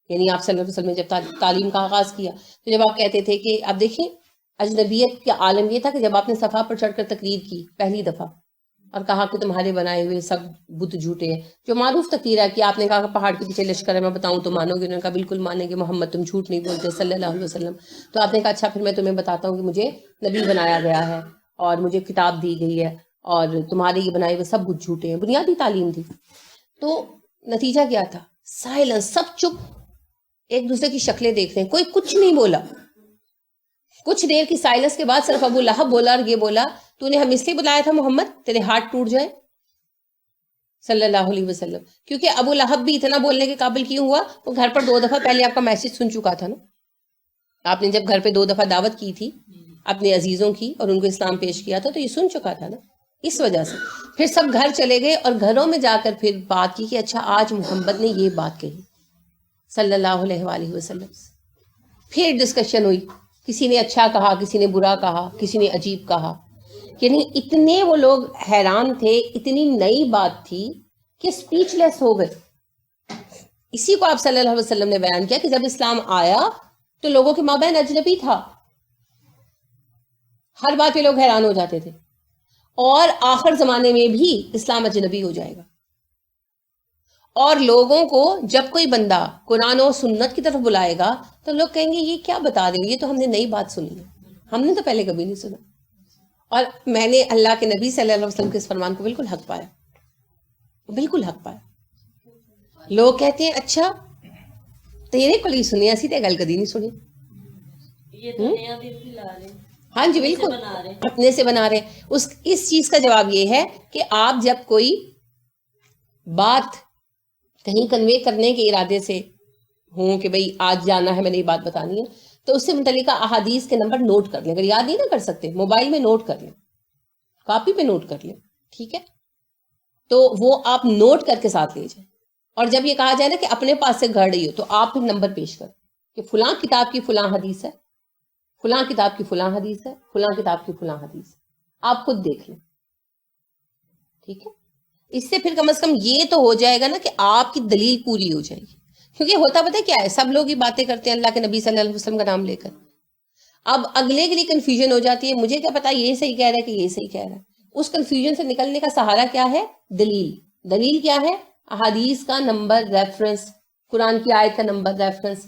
یعنی آپ صلی اللہ علیہ وسلم نے جب تعلیم کا آغاز کیا تو جب آپ کہتے تھے کہ آپ دیکھیں اجنبیت کا عالم یہ تھا کہ جب آپ نے صفحہ پر چڑھ کر تقریر کی پہلی دفعہ اور کہا کہ تمہارے بنائے ہوئے سب بت جھوٹے ہیں، جو معروف تقریر ہے کہ آپ نے کہا کہ پہاڑ کے پیچھے لشکر ہے، میں بتاؤں تو مانو گے؟ انہوں نے کہا بالکل مانیں گے محمد، تم جھوٹ نہیں بولتے صلی اللہ علیہ وسلم. تو آپ نے کہا اچھا پھر میں تمہیں بتاتا ہوں کہ مجھے نبی بنایا گیا ہے اور مجھے کتاب دی گئی ہے اور تمہارے یہ بنائے ہوئے سب بت جھوٹے ہیں. بنیادی تعلیم تھی. تو نتیجہ کیا تھا؟ سائلنس، سب چپ، ایک دوسرے کی شکلیں دیکھ رہے ہیں، کوئی کچھ نہیں بولا. کچھ دیر کی سائلنس کے بعد صرف ابو لہب بولا اور یہ بولا تو نے ہم اس لیے بلایا تھا محمد تیرے ہاتھ ٹوٹ جائے صلی اللہ علیہ وسلم. کیونکہ ابو لہب بھی اتنا بولنے کے قابل کیوں ہوا؟ وہ گھر پر 2 دفعہ پہلے آپ کا میسج سن چکا تھا نا. آپ نے جب گھر پہ 2 دفعہ دعوت کی تھی اپنے عزیزوں کی اور ان کو اسلام پیش کیا تھا، تو یہ سن چکا تھا نا. اس وجہ سے پھر سب گھر چلے گئے اور گھروں میں جا کر پھر بات کی کہ اچھا آج محمد نے یہ بات کہی صلی اللہ علیہ وآلہ وسلم. پھر ڈسکشن ہوئی، کسی نے اچھا کہا، کسی نے برا کہا، کسی نے عجیب کہا. یعنی اتنے وہ لوگ حیران تھے، اتنی نئی بات تھی کہ اسپیچ لیس ہو گئے. اسی کو آپ صلی اللہ علیہ وسلم نے بیان کیا کہ جب اسلام آیا تو لوگوں کے مابین اجنبی تھا. ہر بات پہ لوگ حیران ہو جاتے تھے، اور آخر زمانے میں بھی اسلام اجنبی ہو جائے گا. اور لوگوں کو جب کوئی بندہ قرآن و سنت کی طرف بلائے گا تو لوگ کہیں گے یہ کیا بتا رہے ہو، یہ تو ہم نے نئی بات سنی ہے، ہم نے تو پہلے کبھی نہیں سنا. اور میں نے اللہ کے نبی صلی اللہ علیہ وسلم کے اس فرمان کو بالکل حق پایا، بالکل حق پایا. لوگ کہتے ہیں اچھا تیرے کو نہیں سنی، ایسی تے گل کدی نہیں سنی. ہاں جی بالکل اپنے سے بنا رہے. اس چیز کا جواب یہ ہے کہ آپ جب کوئی بات کہیں کنوے کرنے کے ارادے سے ہوں کہ بھئی آج جانا ہے میں نے یہ بات بتانی ہے، تو اس سے متعلقہ احادیث کے نمبر نوٹ کر لیں. اگر یاد نہیں نہ کر سکتے موبائل میں نوٹ کر لیں، کاپی پہ نوٹ کر لیں، ٹھیک ہے؟ تو وہ آپ نوٹ کر کے ساتھ لے جائیں. اور جب یہ کہا جائے نا کہ اپنے پاس سے گھڑ رہی ہو تو آپ پھر نمبر پیش کریں کہ فلاں کتاب کی فلاں حدیث ہے، فلاں کتاب کی فلاں حدیث ہے، فلاں کتاب کی فلاں حدیث ہے. آپ خود دیکھ لیں، ٹھیک ہے؟ اس سے پھر کم از کم یہ تو ہو جائے گا نا کہ آپ کی دلیل پوری ہو جائے گی. کیونکہ ہوتا پتہ کیا ہے، سب لوگ یہ باتیں کرتے ہیں اللہ کے نبی صلی اللہ علیہ وسلم کا نام لے کر، اب اگلے کے لیے کنفیوژن ہو جاتی ہے، مجھے کیا پتا یہ صحیح کہہ رہا ہے کہ یہ صحیح کہہ رہا ہے. اس کنفیوژن سے نکلنے کا سہارا کیا ہے؟ دلیل. دلیل کیا ہے؟ احادیث کا نمبر ریفرنس، قرآن کی آیت کا نمبر ریفرنس.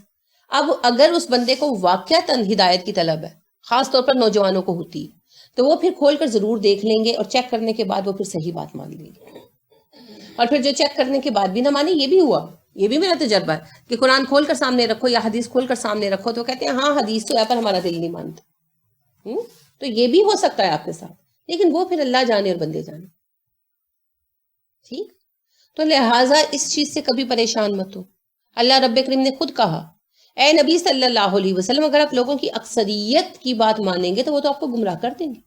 اب اگر اس بندے کو واقعتاً ہدایت کی طلب ہے، خاص طور پر نوجوانوں کو ہوتی ہے، تو وہ پھر کھول کر ضرور دیکھ لیں گے اور چیک کرنے کے بعد وہ پھر صحیح بات مان لیں گے. اور پھر جو چیک کرنے کے بعد بھی نہ مانے، یہ بھی ہوا، یہ بھی میرا تجربہ ہے کہ قرآن کھول کر سامنے رکھو یا حدیث کھول کر سامنے رکھو تو کہتے ہیں ہاں حدیث تو ہے پر ہمارا دل نہیں مانتا. تو یہ بھی ہو سکتا ہے آپ کے ساتھ، لیکن وہ پھر اللہ جانے اور بندے جانے. ٹھیک؟ تو لہٰذا اس چیز سے کبھی پریشان مت ہو. اللہ رب کریم نے خود کہا اے نبی صلی اللہ علیہ وسلم اگر آپ لوگوں کی اکثریت کی بات مانیں گے تو وہ تو آپ کو گمراہ کر دیں گے.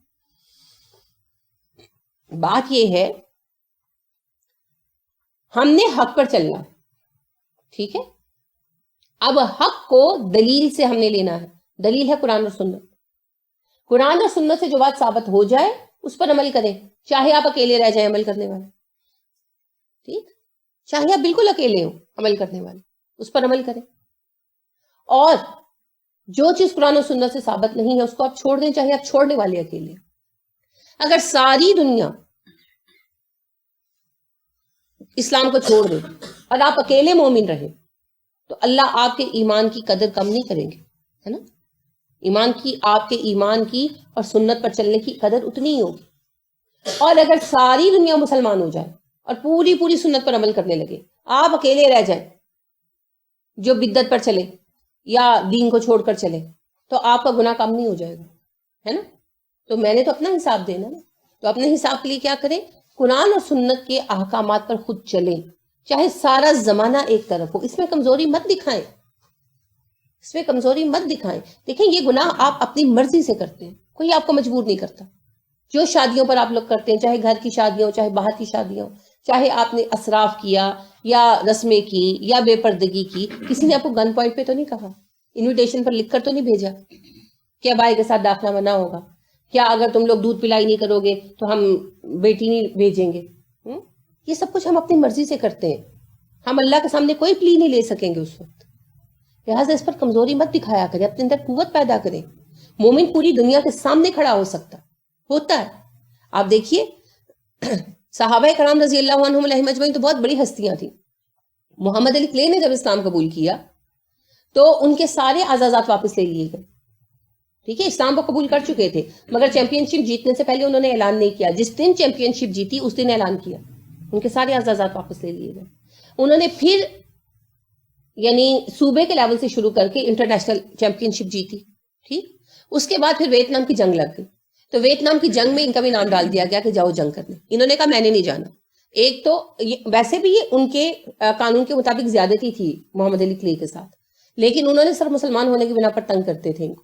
بات یہ ہے ہم نے حق پر چلنا ہے، ٹھیک ہے؟ اب حق کو دلیل سے ہم نے لینا ہے. دلیل ہے قرآن اور سنت. قرآن اور سنت سے جو بات ثابت ہو جائے اس پر عمل کریں، چاہے آپ اکیلے رہ جائیں عمل کرنے والے، ٹھیک؟ چاہے آپ بالکل اکیلے ہو عمل کرنے والے، اس پر عمل کریں، اور جو چیز قرآن و سنت سے ثابت نہیں ہے اس کو آپ چھوڑ دیں، چاہے آپ چھوڑنے والے اکیلے. اگر ساری دنیا اسلام کو چھوڑ دے اور آپ اکیلے مومن رہے تو اللہ آپ کے ایمان کی قدر کم نہیں کریں گے، ہے نا. آپ کے ایمان کی اور سنت پر چلنے کی قدر اتنی ہی ہوگی. اور اگر ساری دنیا مسلمان ہو جائے اور پوری سنت پر عمل کرنے لگے، آپ اکیلے رہ جائیں جو بدعت پر چلے یا دین کو چھوڑ کر چلے، تو آپ کا گناہ کم نہیں ہو جائے گا، ہے نا. تو میں نے تو اپنا حساب دینا نا، تو اپنے حساب کے لیے کیا کریں، قرآن اور سنت کے احکامات پر خود چلیں، چاہے سارا زمانہ ایک طرف ہو. اس میں کمزوری مت دکھائیں، اس میں کمزوری مت دکھائیں. دیکھیں یہ گناہ آپ اپنی مرضی سے کرتے ہیں، کوئی آپ کو مجبور نہیں کرتا. جو شادیوں پر آپ لوگ کرتے ہیں، چاہے گھر کی شادیاں ہو، چاہے باہر کی شادیاں ہو، چاہے آپ نے اسراف کیا یا رسمیں کی یا بے پردگی کی، کسی نے آپ کو گن پوائنٹ پہ تو نہیں کہا، انویٹیشن پر لکھ کر تو نہیں بھیجا کہ بھائی کے ساتھ داخلہ منع ہوگا، کیا اگر تم لوگ دودھ پلائی نہیں کرو گے تو ہم بیٹی نہیں بھیجیں گے. یہ سب کچھ ہم اپنی مرضی سے کرتے ہیں، ہم اللہ کے سامنے کوئی پلی نہیں لے سکیں گے اس وقت. لہٰذا اس پر کمزوری مت دکھایا کریں، اپنے اندر قوت پیدا کریں. مومن پوری دنیا کے سامنے کھڑا ہو سکتا ہوتا ہے. آپ دیکھیے صحابہ کرام رضی اللہ عنہم علیہم اجمعین تو بہت بڑی ہستیاں تھیں. محمد علی کلے نے جب اسلام قبول کیا تو ان کے سارے اعزازات واپس لے لیے گئے. ٹھیک ہے، اسلام کو قبول کر چکے تھے مگر چیمپئن شپ جیتنے سے پہلے انہوں نے اعلان نہیں کیا. جس دن چیمپئن شپ جیتی اس دن اعلان کیا، ان کے سارے اعزازات واپس لے لیے گئے. انہوں نے پھر یعنی صوبے کے لیول سے شروع کر کے انٹرنیشنل چیمپئن شپ جیتی. ٹھیک، اس کے بعد پھر ویتنام کی جنگ لگ گئی، تو ویتنام کی جنگ میں ان کا بھی نام ڈال دیا گیا کہ جاؤ جنگ کرنے. انہوں نے کہا میں نے نہیں جانا. ایک تو ویسے بھی یہ ان کے قانون کے مطابق زیادتی تھی محمد علی کلے کے ساتھ، لیکن انہوں نے صرف مسلمان ہونے کی بنا پر تنگ کرتے تھے ان کو،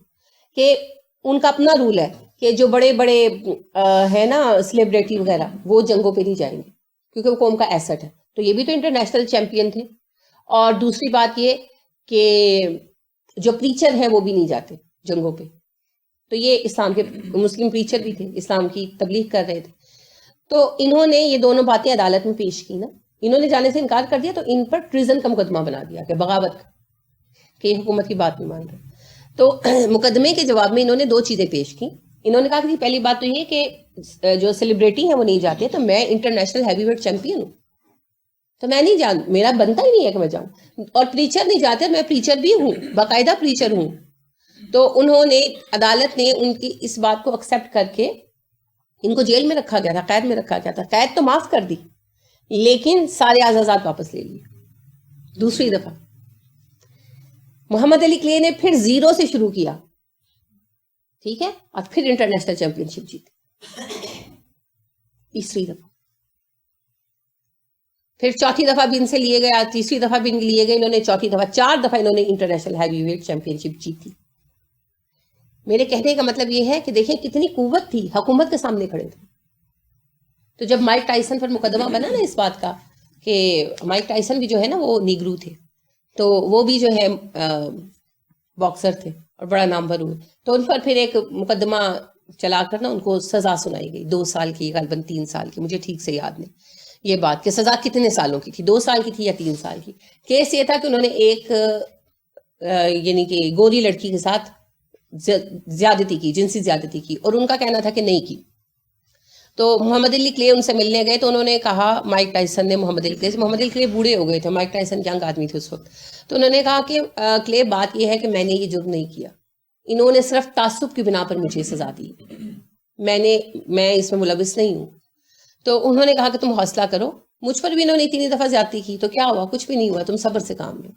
کہ ان کا اپنا رول ہے کہ جو بڑے بڑے ہے نا سلیبریٹی وغیرہ وہ جنگوں پہ نہیں جائیں گے کیونکہ وہ قوم کا ایسٹ ہے. تو یہ بھی تو انٹرنیشنل چیمپئن تھے. اور دوسری بات یہ کہ جو پریچر ہے وہ بھی نہیں جاتے جنگوں پہ. تو یہ اسلام کے مسلم پریچر بھی تھے، اسلام کی تبلیغ کر رہے تھے. تو انہوں نے یہ دونوں باتیں عدالت میں پیش کی نا. انہوں نے جانے سے انکار کر دیا تو ان پر ٹریزن کا مقدمہ بنا دیا کہ بغاوت کا، کہ یہ حکومت کی بات نہیں مان رہے. تو مقدمے کے جواب میں انہوں نے دو چیزیں پیش کی. انہوں نے کہا کہ پہلی بات تو یہ کہ جو سیلیبریٹی ہیں وہ نہیں جاتے، تو میں انٹرنیشنل ہیوی ویٹ چیمپئن ہوں تو میں نہیں جان، میرا بنتا ہی نہیں ہے کہ میں جاؤں. اور پریچر نہیں جاتے، میں پریچر بھی ہوں، باقاعدہ پریچر ہوں. تو انہوں نے عدالت نے ان کی اس بات کو ایکسیپٹ کر کے ان کو جیل میں رکھا گیا تھا، قید میں رکھا گیا تھا. قید تو معاف کر دی لیکن سارے اعزازات واپس لے لیے. دوسری دفعہ محمد علی کلے نے پھر زیرو سے شروع کیا، ٹھیک ہے، اور پھر انٹرنیشنل چیمپئن شپ جیتی. تیسری دفعہ، پھر چوتھی دفعہ بھی ان سے لیے گیا، تیسری دفعہ بھی ان لیے گئے انہوں نے، چوتھی دفعہ، 4 دفعہ انہوں نے انٹرنیشنل ہیوی ویٹ چیمپئن شپ جیتی. میرے کہنے کا مطلب یہ ہے کہ دیکھیں کتنی قوت تھی، حکومت کے سامنے کھڑے تھے. تو جب مائک ٹائسن پر مقدمہ بنا نا اس بات کا کہ مائک ٹائسن بھی جو ہے نا وہ نیگرو تھے، تو وہ بھی جو ہے باکسر تھے اور بڑا نامور ہوئے، تو ان پر پھر ایک مقدمہ چلا کر نا ان کو سزا سنائی گئی 2 سال کی، غالباً 3 سال کی، مجھے ٹھیک سے یاد نہیں یہ بات کہ سزا کتنے سالوں کی تھی، 2 سال کی تھی یا 3 سال کی. کیس یہ تھا کہ انہوں نے ایک یعنی کہ گوری لڑکی کے ساتھ زیادتی کی، جنسی زیادتی کی، اور ان کا کہنا تھا کہ نہیں کی. تو محمد علی کلے ان سے ملنے گئے تو انہوں نے کہا، مائک ٹائسن نے محمد علی کلے بوڑھے ہو گئے تھے، مائک ٹائسن ینگ آدمی تھے اس وقت. تو انہوں نے کہا کہ کلے بات یہ ہے کہ میں نے یہ جرم نہیں کیا، انہوں نے صرف تعصب کی بنا پر مجھے سزا دی، میں اس میں ملوث نہیں ہوں. تو انہوں نے کہا کہ تم حوصلہ کرو، مجھ پر بھی انہوں نے 3 دفعہ زیادتی کی تو کیا ہوا، کچھ بھی نہیں ہوا، تم صبر سے کام لو.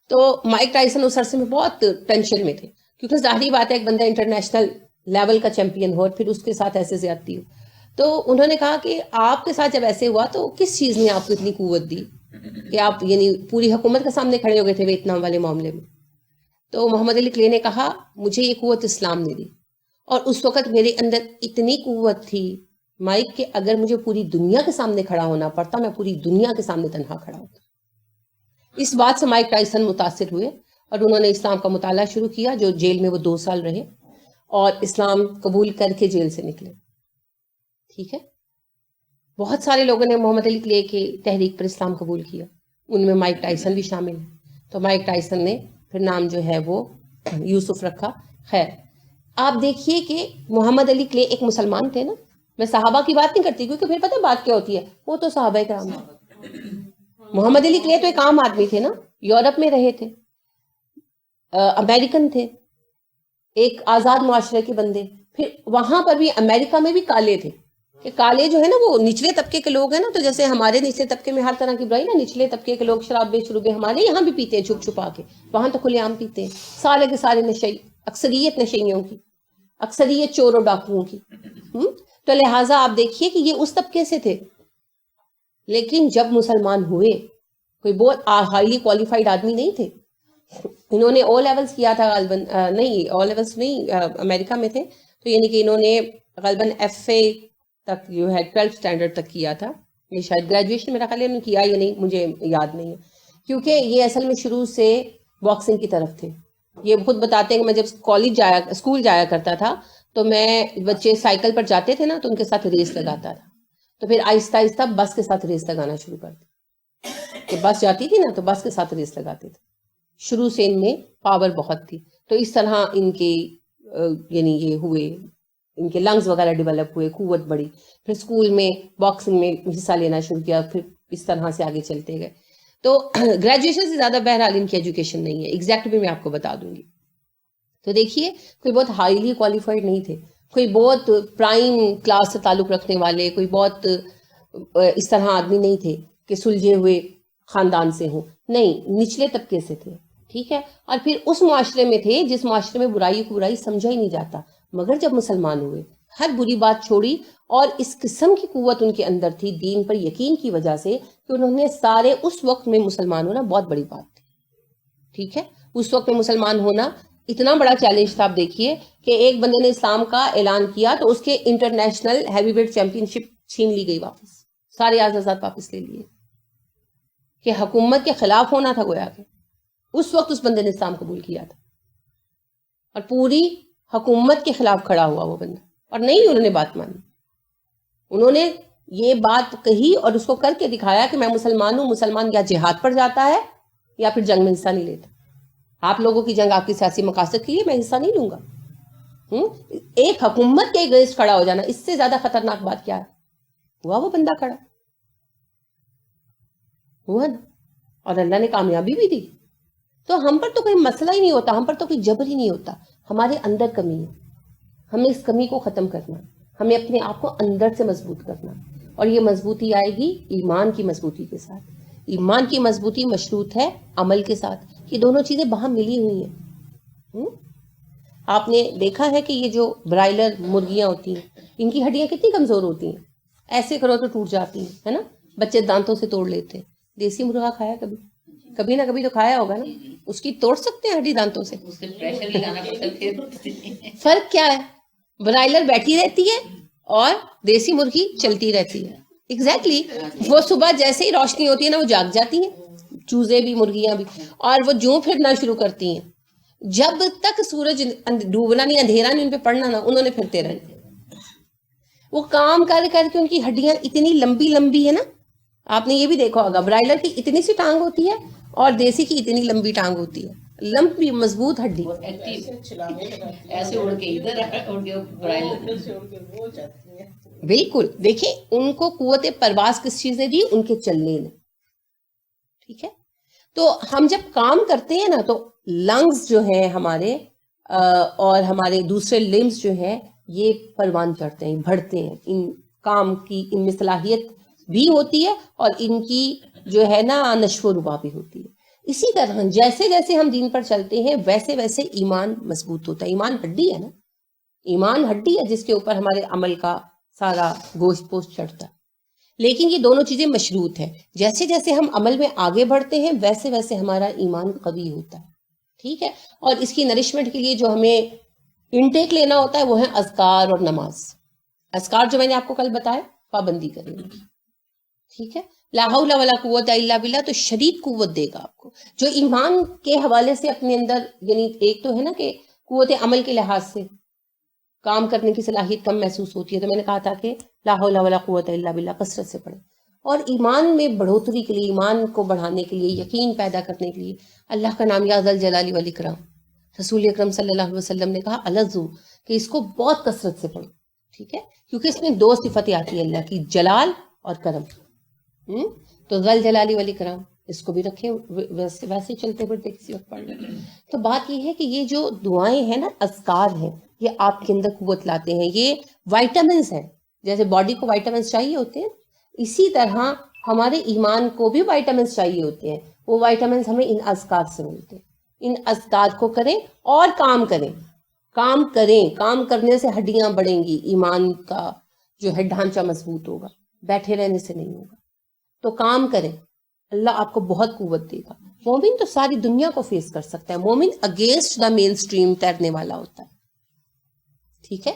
تو مائک ٹائسن اس عرصے میں بہت ٹینشن میں تھے کیونکہ ظاہری بات ہے ایک بندہ انٹرنیشنل لیول کا چیمپئن ہو اور پھر اس کے ساتھ ایسے زیادتی ہو. تو انہوں نے کہا کہ آپ کے ساتھ جب ایسے ہوا تو کس چیز نے آپ کو اتنی قوت دی کہ آپ یعنی پوری حکومت کے سامنے کھڑے ہو گئے تھے ویتنام والے معاملے میں. تو محمد علی کلے نے کہا مجھے یہ قوت اسلام نے دی، اور اس وقت میرے اندر اتنی قوت تھی مائک کہ اگر مجھے پوری دنیا کے سامنے کھڑا ہونا پڑتا میں پوری دنیا کے سامنے تنہا کھڑا ہوتا. اس بات سے مائک ٹائسن متاثر ہوئے اور انہوں نے اسلام کا مطالعہ شروع کیا، جو جیل میں وہ 2 سال رہے اور اسلام قبول کر کے جیل سے نکلے. ٹھیک ہے، بہت سارے لوگوں نے محمد علی کلے کے تحریک پر اسلام قبول کیا، ان میں مائک ٹائسن بھی شامل ہے. تو مائک ٹائسن نے پھر نام جو ہے وہ یوسف رکھا. خیر آپ دیکھیے کہ محمد علی کلے ایک مسلمان تھے نا. میں صحابہ کی بات نہیں کرتی کیونکہ پھر پتہ بات کیا ہوتی ہے، وہ تو صحابہ کرام ہیں. محمد علی کلے تو ایک عام آدمی تھے نا، یورپ میں رہے تھے، امریکن تھے، ایک آزاد معاشرے کے بندے. پھر وہاں پر بھی امریکہ میں بھی کالے تھے، کہ کالے جو ہے نا وہ نچلے طبقے کے لوگ ہیں نا. تو جیسے ہمارے نچلے طبقے میں ہر طرح کی برائی نا، نچلے طبقے کے لوگ شراب بے شروبے ہمارے یہاں بھی پیتے ہیں چھپ چھپا کے، وہاں تو کھلے عام پیتے ہیں. سارے کے سارے نشئی، اکثریت نشئیوں کی، اکثریت چور و ڈاکوؤں کی. تو لہٰذا آپ دیکھیے کہ یہ اس طبقے سے تھے. لیکن جب مسلمان ہوئے، کوئی بہت ہائیلی کوالیفائڈ آدمی نہیں تھے. انہوں نے او لیولز کیا تھا غالباً، نہیں او لیولز نہیں، امریکہ میں تھے. تو یعنی کہ انہوں نے غالباً ایف اے تک جو ہے 12 اسٹینڈرڈ تک کیا تھا. یہ شاید گریجویشن میرا خیال ہے انہوں نے کیا یا نہیں مجھے یاد نہیں ہے، کیونکہ یہ اصل میں شروع سے باکسنگ کی طرف تھے. یہ خود بتاتے ہیں کہ میں جب اسکول جایا کرتا تھا تو میں بچے سائیکل پر جاتے تھے نا تو ان کے ساتھ ریس لگاتا تھا. تو پھر آہستہ آہستہ بس کے ساتھ ریس لگانا شروع کر دی، کہ بس جاتی تھی نا تو بس کے ساتھ ریس لگاتے تھے. شروع سے ان میں پاور بہت تھی. تو اس طرح ان کے یعنی یہ ہوئے، ان کے لنگز وغیرہ ڈیولپ ہوئے، قوت بڑھی. پھر اسکول میں باکسنگ میں حصہ لینا شروع کیا، پھر اس طرح سے آگے چلتے گئے. تو گریجویشن سے زیادہ بہرحال ان کی ایجوکیشن نہیں ہے، ایگزیکٹ بھی میں آپ کو بتا دوں گی. تو دیکھیے کوئی بہت ہائیلی کوالیفائڈ نہیں تھے، کوئی بہت پرائم کلاس سے تعلق رکھنے والے، کوئی بہت اس طرح آدمی نہیں تھے کہ سلجھے ہوئے خاندان سے ہوں. نہیں، نچلے طبقے سے تھے. ٹھیک ہے. اور پھر اس معاشرے میں تھے جس معاشرے میں برائی کو برائی سمجھا ہی نہیں جاتا. مگر جب مسلمان ہوئے، ہر بری بات چھوڑی، اور اس قسم کی قوت ان کے اندر تھی دین پر یقین کی وجہ سے کہ انہوں نے سارے، اس وقت میں مسلمان ہونا بہت بڑی بات تھی. ٹھیک ہے. اس وقت میں مسلمان ہونا اتنا بڑا چیلنج تھا. آپ دیکھیے کہ ایک بندے نے اسلام کا اعلان کیا تو اس کے انٹرنیشنل ہیوی ویٹ چیمپئن شپ چھین لی گئی واپس، سارے اعزازات واپس لے لیے، کہ حکومت کے خلاف ہونا تھا گویا کہ. اس وقت اس بندے نے اسلام قبول کیا تھا اور پوری حکومت کے خلاف کھڑا ہوا وہ بندہ، اور نہیں انہوں نے بات مانی. انہوں نے یہ بات کہی اور اس کو کر کے دکھایا کہ میں مسلمان ہوں. مسلمان یا جہاد پر جاتا ہے یا پھر جنگ میں حصہ نہیں لیتا. آپ لوگوں کی جنگ آپ کی سیاسی مقاصد کے لیے، میں حصہ نہیں لوں گا. ایک حکومت کے اگینسٹ کھڑا ہو جانا، اس سے زیادہ خطرناک بات کیا ہے؟ ہوا وہ بندہ کھڑا ہوا اور اللہ نے کامیابی بھی دی. تو ہم پر تو کوئی مسئلہ ہی نہیں ہوتا، ہم پر تو کوئی جبر ہی نہیں ہوتا. ہمارے اندر کمی ہے، ہمیں اس کمی کو ختم کرنا، ہمیں اپنے آپ کو اندر سے مضبوط کرنا. اور یہ مضبوطی آئے گی ایمان کی مضبوطی کے ساتھ. ایمان کی مضبوطی مشروط ہے عمل کے ساتھ. یہ دونوں چیزیں باہم ملی ہوئی ہیں. آپ نے دیکھا ہے کہ یہ جو برائلر مرغیاں ہوتی ہیں، ان کی ہڈیاں کتنی کمزور ہوتی ہیں، ایسے کرو تو ٹوٹ جاتی ہیں، ہے نا. بچے دانتوں سے توڑ لیتے ہیں. دیسی مرغا کھایا کبھی نہ کبھی تو کھایا ہوگا نا. اس کی توڑ سکتے ہیں ہڈی دانتوں سے؟ اس سے پریشر لگانا پڑتا ہے. فرق کیا ہے؟ برائلر بیٹھی رہتی ہے اور دیسی مرغی چلتی رہتی ہے. ایگزیکٹلی. وہ صبح جیسے ہی روشنی ہوتی ہے نا وہ جاگ جاتی ہیں، چوزے بھی مرغیاں بھی، اور وہ جوں پھرنا شروع کرتی ہیں. جب تک سورج ڈوبنا نہیں، اندھیرا نہیں ان پہ پڑنا نا، انہوں نے پھرتے رہنا. وہ کام کر کر کے ان کی ہڈیاں اتنی لمبی لمبی ہے نا. آپ نے یہ بھی دیکھا ہوگا برائلر کی اتنی سی ٹانگ ہوتی ہے اور دیسی کی اتنی لمبی ٹانگ ہوتی ہے، لمبی مضبوط ہڈی. ایسے اڑ کے ادھر اڑ کے برائلر. بالکل. دیکھیں ان کو قوت پرواز کس چیز نے دی؟ ان کے چلنے نے. ٹھیک ہے. تو ہم جب کام کرتے ہیں نا تو لنگز جو ہیں ہمارے اور ہمارے دوسرے لمز جو ہیں یہ پروان چڑھتے ہیں، بڑھتے ہیں. ان کام کی ان میں صلاحیت بھی ہوتی ہے اور ان کی جو ہے نا نشو و نما بھی ہوتی ہے. اسی طرح جیسے جیسے ہم دین پر چلتے ہیں ویسے ویسے ایمان مضبوط ہوتا ہے. ایمان ہڈی ہے نا، ایمان ہڈی ہے جس کے اوپر ہمارے عمل کا سارا گوشت پوشت چڑھتا ہے. لیکن یہ دونوں چیزیں مشروط ہیں. جیسے جیسے ہم عمل میں آگے بڑھتے ہیں ویسے ویسے ہمارا ایمان قوی ہوتا ہے. ٹھیک ہے. اور اس کی نرشمنٹ کے لیے جو ہمیں انٹیک لینا ہوتا ہے وہ ہے اذکار اور نماز. اذکار جو میں نے آپ کو کل بتایا پابندی کریں گے. ٹھیک ہے. لا حول ولا قوت الا باللہ تو شدید قوت دے گا آپ کو، جو ایمان کے حوالے سے اپنے اندر، یعنی ایک تو ہے نا کہ قوت عمل کے لحاظ سے کام کرنے کی صلاحیت کم محسوس ہوتی ہے. تو میں نے کہا تھا کہ لا حول ولا قوت الا باللہ کثرت سے پڑھیں. اور ایمان میں بڑھوتری کے لیے، ایمان کو بڑھانے کے لیے، یقین پیدا کرنے کے لیے اللہ کا نام یا ذل جلال والاکرام. رسول اکرم صلی اللہ علیہ وسلم نے کہا الزو، کہ اس کو بہت کثرت سے پڑھو. ٹھیک ہے، کیونکہ اس میں 2 صفتیں آتی ہیں اللہ کی، جلال اور کرم. تو ذل جلالی والاکرام اس کو بھی رکھیں، ویسے چلتے پھرتے کسی وقت پڑھ لیں. تو بات یہ ہے کہ یہ جو دعائیں ہیں نا، اذکار ہیں، یہ آپ کے اندر قوت لاتے ہیں. یہ وائٹامنس ہیں. جیسے باڈی کو وائٹامنس چاہیے ہوتے ہیں، اسی طرح ہمارے ایمان کو بھی وائٹامنس چاہیے ہوتے ہیں. وہ وائٹامنس ہمیں ان اذکار سے ملتے ہیں. ان اذکار کو کریں اور کام کریں. کام کریں، کام کرنے سے ہڈیاں بڑھیں گی، ایمان کا جو ہے ڈھانچہ مضبوط ہوگا، بیٹھے رہنے سے نہیں ہوگا. تو کام کریں، اللہ آپ کو بہت قوت دے گا. مومن تو ساری دنیا کو فیس کر سکتا ہے. مومن اگینسٹ دا مین سٹریم تیرنے والا ہوتا ہے. ٹھیک ہے،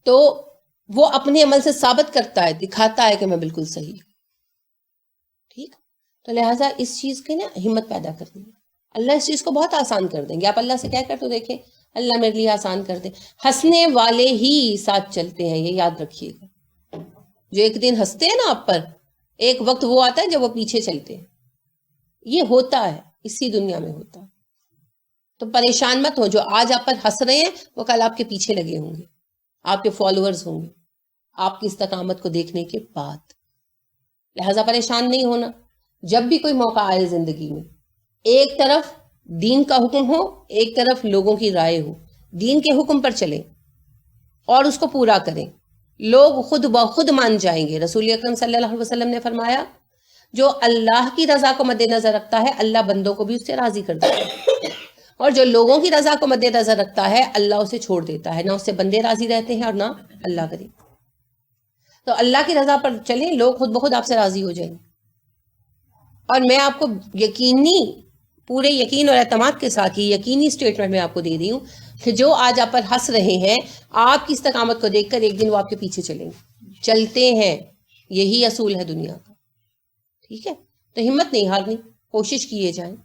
تو وہ اپنے عمل سے ثابت کرتا ہے، دکھاتا ہے کہ میں بالکل صحیح ہوں. ٹھیک، تو لہٰذا اس چیز کی نا ہمت پیدا کرنی ہے. اللہ اس چیز کو بہت آسان کر دیں گے. آپ اللہ سے کہہ کر تو دیکھیں، اللہ میرے لیے آسان کر دے. ہنسنے والے ہی ساتھ چلتے ہیں، یہ یاد رکھیے گا. جو ایک دن ہنستے ہیں نا آپ پر، ایک وقت وہ آتا ہے جب وہ پیچھے چلتے ہیں. یہ ہوتا ہے، اسی دنیا میں ہوتا ہے. تو پریشان مت ہو. جو آج آپ پر ہنس رہے ہیں وہ کل آپ کے پیچھے لگے ہوں گے، آپ کے فالوورز ہوں گے آپ کی استقامت کو دیکھنے کے بعد. لہذا پریشان نہیں ہونا. جب بھی کوئی موقع آئے زندگی میں، ایک طرف دین کا حکم ہو، ایک طرف لوگوں کی رائے ہو. دین کے حکم پر چلیں اور اس کو پورا کریں. لوگ خود بخود مان جائیں گے. رسول اکرم صلی اللہ علیہ وسلم نے فرمایا جو اللہ کی رضا کو مد نظر رکھتا ہے اللہ بندوں کو بھی اس سے راضی کر دیتا ہے، اور جو لوگوں کی رضا کو مد نظر رکھتا ہے اللہ اسے چھوڑ دیتا ہے. نہ اس سے بندے راضی رہتے ہیں اور نہ اللہ کرے. تو اللہ کی رضا پر چلیں، لوگ خود بخود آپ سے راضی ہو جائیں گے. اور میں آپ کو یقینی، پورے یقین اور اعتماد کے ساتھ یہ یقینی سٹیٹمنٹ میں آپ کو دے رہی ہوں کہ جو آج آپ پر ہنس رہے ہیں، آپ کی استقامت کو دیکھ کر ایک دن وہ آپ کے پیچھے چلیں گے، چلتے ہیں. یہی اصول ہے دنیا کا. ٹھیک ہے، تو ہمت نہیں ہارنی، کوشش کیے جائیں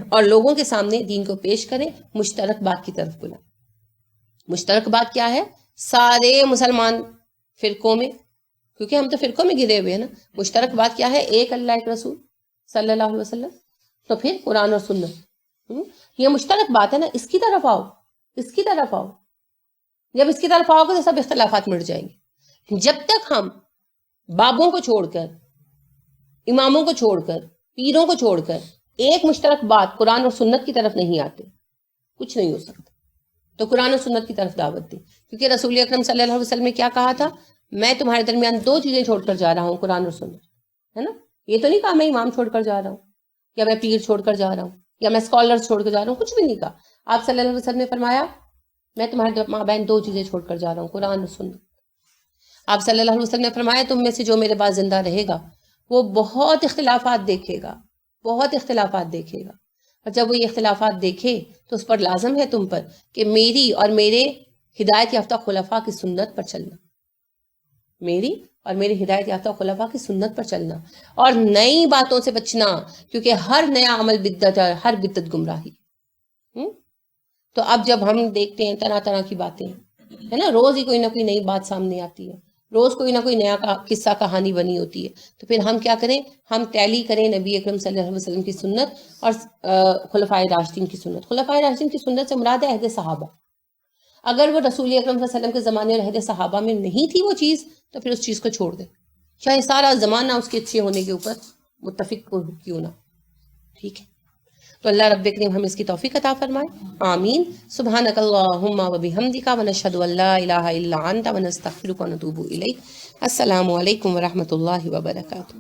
اور لوگوں کے سامنے دین کو پیش کریں. مشترک بات کی طرف بلائیں. مشترک بات کیا ہے؟ سارے مسلمان فرقوں میں، کیونکہ ہم تو فرقوں میں گرے ہوئے ہیں نا. مشترک بات کیا ہے؟ ایک اللہ ایک رسول صلی اللہ علیہ وسلم. تو پھر قرآن اور سنت، یہ مشترک بات ہے نا. اس کی طرف آؤ، اس کی طرف آؤ. جب اس کی طرف آؤ گے تو سب اختلافات مٹ جائیں گے. جب تک ہم بابوں کو چھوڑ کر، اماموں کو چھوڑ کر، پیروں کو چھوڑ کر ایک مشترک بات قرآن اور سنت کی طرف نہیں آتے، کچھ نہیں ہو سکتا. تو قرآن اور سنت کی طرف دعوت دیں. کیونکہ رسول اکرم صلی اللہ علیہ وسلم نے کیا کہا تھا؟ میں تمہارے درمیان 2 چیزیں چھوڑ کر جا رہا ہوں، قرآن اور سنت. ہے نا؟ یہ تو نہیں کہا میں امام چھوڑ کر جا رہا ہوں، یا میں پیر چھوڑ کر جا رہا ہوں، یا میں اسکالرز چھوڑ کر جا رہا ہوں. کچھ بھی نہیں کہا. آپ صلی اللہ علیہ وسلم نے فرمایا میں تمہارے مابین 2 چیزیں چھوڑ کر جا رہا ہوں، قرآن اور سنت. آپ صلی اللہ علیہ وسلم نے فرمایا تم میں سے جو میرے پاس زندہ رہے گا وہ بہت اختلافات دیکھے گا، بہت اختلافات دیکھے گا. اور جب وہ یہ اختلافات دیکھے تو اس پر لازم ہے تم پر کہ میری اور میرے ہدایت یافتہ خلفاء کی سنت پر چلنا، میری اور میری ہدایت یافتہ خلفاء کی سنت پر چلنا، اور نئی باتوں سے بچنا، کیونکہ ہر نیا عمل بدعت ہے، ہر بدعت گمراہی. تو اب جب ہم دیکھتے ہیں طرح طرح کی باتیں، ہے نا، روز ہی کوئی نہ کوئی نئی بات سامنے آتی ہے، روز کوئی نہ کوئی نیا قصہ کہانی بنی ہوتی ہے. تو پھر ہم کیا کریں؟ ہم ٹیلی کریں نبی اکرم صلی اللہ علیہ وسلم کی سنت اور خلفائے راشدین کی سنت. خلفائے راشدین کی سنت سے مراد ہے عہد صحابہ. اگر وہ رسول اکرم صلی اللہ علیہ وسلم کے زمانے اور عہد صحابہ میں نہیں تھی وہ چیز، تو پھر اس چیز کو چھوڑ دیں، چاہے سارا زمانہ اس کے اچھے ہونے کے اوپر متفق کیوں نہ. ٹھیک ہے، تو اللہ رب کریم ہم اس کی توفیق عطا فرمائے. آمین. سبحانک اللہم و بحمدک ونشہد ان لا الہ الا انت ونستغفرک ونتوب الیک. السلام علیکم ورحمۃ اللہ وبرکاتہ.